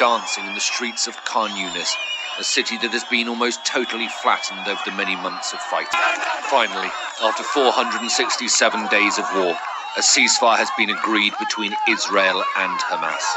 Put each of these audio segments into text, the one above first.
dancing in the streets of Khan Yunis, a city that has been almost totally flattened over the many months of fighting. Finally, after 467 days of war, a ceasefire has been agreed between Israel and Hamas.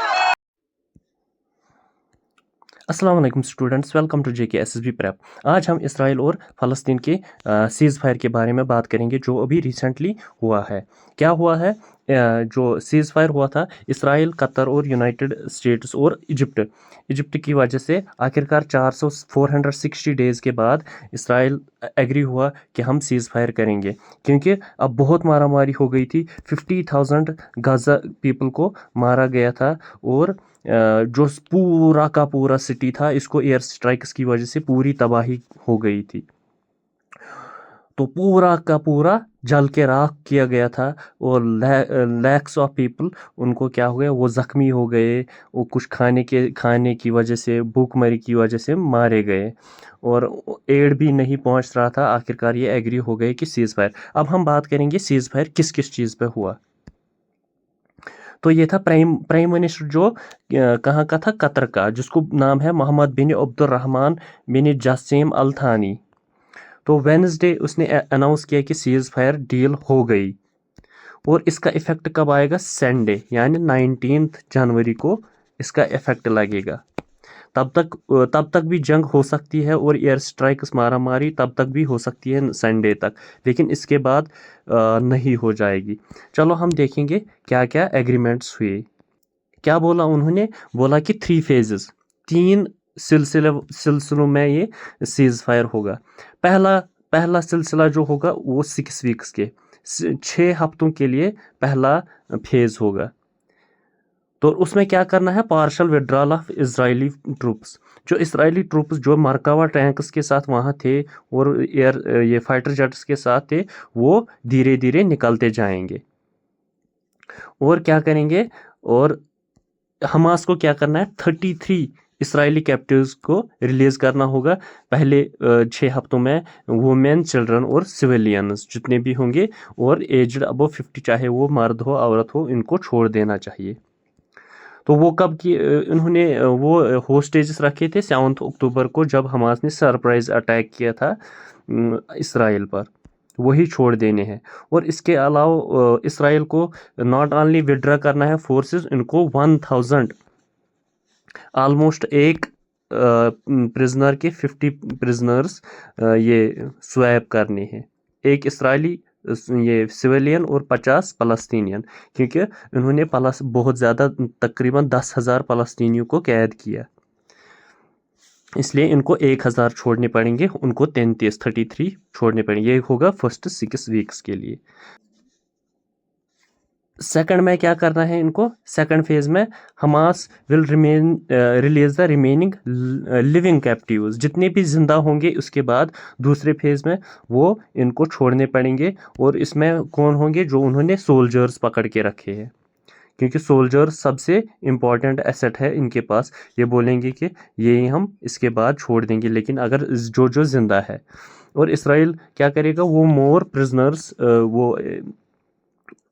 अस्सलाम वालेकुम students, welcome to JK SSB prep. आज हम Israel और फ़लस्तीन के seize fire के बारे में बात करेंगे जो अभी रिसेंटली हुआ है। क्या हुआ है? जो सीज़ फायर हुआ था इसराइल, कतर और यूनाइटेड स्टेट्स और इजिप्ट की वजह से आखिरकार 460 डेज़ के बाद इसराइल एग्री हुआ कि हम सीज़ फायर करेंगे, क्योंकि अब बहुत मारामारी हो गई थी। 50,000 गाज़ा पीपल को मारा गया था और जो पूरा का पूरा सिटी था, इसको एयर स्ट्राइक्स की वजह से पूरी तबाही हो गई थी। तो पूरा का पूरा जल के राख किया गया था और लैक्स ऑफ पीपल, उनको क्या हो गया, वो ज़ख्मी हो गए, वो कुछ खाने की वजह से, भूखमरी की वजह से मारे गए और एड भी नहीं पहुंच रहा था। आखिरकार ये एग्री हो गए कि सीज़ फायर। अब हम बात करेंगे सीज़ फायर किस किस चीज़ पे हुआ। तो ये था प्राइम मिनिस्टर जो कहाँ का था, कतर का, जिसको नाम है मोहम्मद बिन अब्दुर्रहमान बिन जासिम अल थानी। तो वेडनेसडे उसने अनाउंस किया कि सीज़ फायर डील हो गई और इसका इफ़ेक्ट कब आएगा? संडे यानी 19 जनवरी को इसका इफ़ेक्ट लगेगा। तब तक भी जंग हो सकती है और एयर स्ट्राइक्स मारामारी तब तक भी हो सकती है संडे तक, लेकिन इसके बाद नहीं हो जाएगी। चलो हम देखेंगे क्या क्या एग्रीमेंट्स हुए। क्या बोला उन्होंने? बोला कि 3 फेजेस, 3 सिलसिलों में ये सीज़ फायर होगा। पहला सिलसिला जो होगा वो 6 वीक्स के 6 हफ्तों के लिए पहला फेज होगा। तो उसमें क्या करना है? Partial withdrawal of Israeli troops. जो इसराइली ट्रूप्स जो मरकावा टैंक्स के साथ वहाँ थे और ये फाइटर जेट्स के साथ थे, वो धीरे धीरे निकलते जाएंगे। और क्या करेंगे? और हमास को क्या करना है? 33 इसराइली कैप्टिव्स को रिलीज़ करना होगा पहले 6 हफ्तों में। वुमेन, चिल्ड्रन और सिविलियंस जितने भी होंगे और एज्ड अबव 50, चाहे वो मर्द हो औरत हो, इनको छोड़ देना चाहिए। तो वो कब की इन्होंने वो होस्टेजेस रखे थे 7 अक्टूबर को, जब हमास ने सरप्राइज अटैक किया था इसराइल पर, वही छोड़ देने हैं। और इसके अलावा इसराइल को नॉट ओनली विड्रा करना है फोर्सेस, इनको 1000 ऑलमोस्ट एक प्रिजनर के 50 प्रिजनर्स ये स्वैप करने हैं, एक इसराइली ये सिविलियन और 50 फ़लस्तीनियन, क्योंकि उन्होंने बहुत ज़्यादा तकरीबन 10,000 फ़लस्तीनियों को कैद किया, इसलिए इनको 1000 छोड़ने पड़ेंगे, उनको 33 छोड़ने पड़ेंगे। ये होगा फर्स्ट 6 वीक्स के लिए। सेकंड में क्या करना है इनको? सेकंड फेज में Hamas will release the remaining living captives, जितने भी जिंदा होंगे उसके बाद दूसरे फेज में वो इनको छोड़ने पड़ेंगे। और इसमें कौन होंगे? जो उन्होंने सोल्जर्स पकड़ के रखे हैं, क्योंकि सोल्जर्स सबसे इम्पॉर्टेंट एसेट है इनके पास। ये बोलेंगे कि ये हम इसके बाद छोड़ देंगे, लेकिन अगर जो जिंदा है। और इसराइल क्या करेगा? वो मोर प्रिजनर्स वो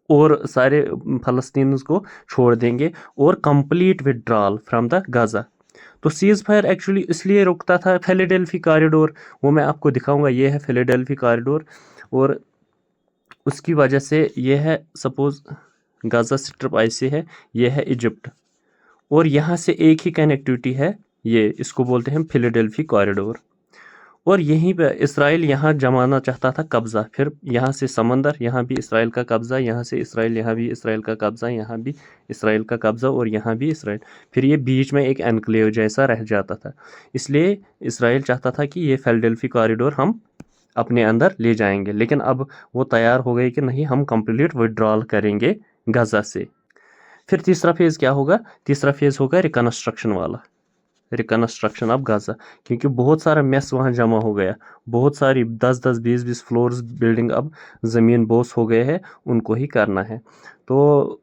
और सारे फ़लस्तीनियों को छोड़ देंगे और complete withdrawal from the Gaza. तो सीज़ फायर एक्चुअली इसलिए रुकता था फिलाडेल्फी कॉरिडोर, वो मैं आपको दिखाऊंगा। ये है फिलाडेल्फी कॉरिडोर और उसकी वजह से ये है, सपोज़ गाज़ा स्ट्रिप ऐसे है, ये है इजिप्ट और यहाँ से एक ही कनेक्टिविटी है, ये इसको बोलते हैं फिलाडेल्फी कॉरिडोर। और यहीं पे इसराइल यहाँ जमाना चाहता था कब्ज़ा, फिर यहाँ से समंदर, यहाँ भी इसराइल का कब्ज़ा, यहाँ से इसराइल, यहाँ भी इसराइल का कब्ज़ा, यहाँ भी इसराइल का कब्ज़ा और यहाँ भी इसराइल। फिर ये बीच में एक एनक्लेव जैसा रह जाता था। इसलिए इसराइल चाहता था कि ये फिलाडेल्फी कॉरिडोर हम अपने अंदर ले जाएंगे, लेकिन अब वो तैयार हो गए कि नहीं, हम कंप्लीट विड्रॉल करेंगे गाज़ा से। फिर तीसरा फेज़ क्या होगा? तीसरा फेज़ होगा रिकन्स्ट्रक्शन वाला, रिकन्स्ट्रक्शन ऑफ गाज़ा, क्योंकि बहुत सारा मेस वहाँ जमा हो गया। बहुत सारी 10-10, 20-20 फ्लोर्स बिल्डिंग अब ज़मीन बोस हो गए हैं, उनको ही करना है। तो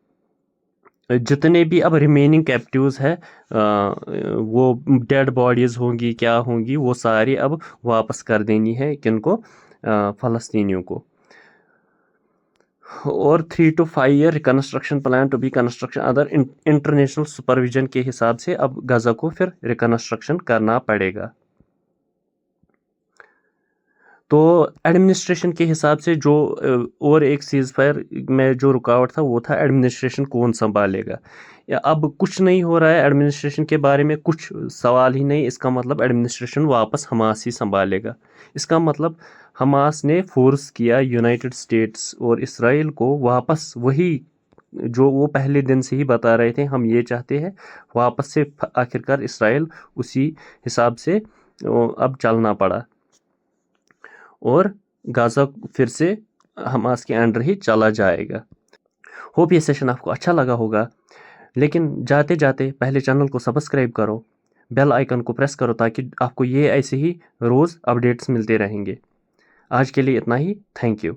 जितने भी अब रिमेनिंग कैप्टिव्स है, वो डेड बॉडीज़ होंगी, क्या होंगी, वो सारी अब वापस कर देनी है किनको? फ़लस्तीनियों को। और 3 to 5 year reconstruction plan to be construction other international supervision के हिसाब से अब गाजा को फिर रिकन्स्ट्रक्शन करना पड़ेगा। तो एडमिनिस्ट्रेशन के हिसाब से जो और एक सीज़ फायर में जो रुकावट था वो था एडमिनिस्ट्रेशन कौन संभालेगा। या अब कुछ नहीं हो रहा है एडमिनिस्ट्रेशन के बारे में, कुछ सवाल ही नहीं, इसका मतलब एडमिनिस्ट्रेशन वापस हमास ही संभालेगा। इसका मतलब हमास ने फोर्स किया यूनाइटेड स्टेट्स और इसराइल को वापस वही जो वो पहले दिन से ही बता रहे थे हम ये चाहते हैं, वापस से आखिरकार इसराइल उसी हिसाब से अब चलना पड़ा और गाज़ा फिर से हमास के अंडर ही चला जाएगा। होप ये सेशन आपको अच्छा लगा होगा, लेकिन जाते जाते पहले चैनल को सब्सक्राइब करो, बेल आइकन को प्रेस करो ताकि आपको ये ऐसे ही रोज़ अपडेट्स मिलते रहेंगे। आज के लिए इतना ही, थैंक यू।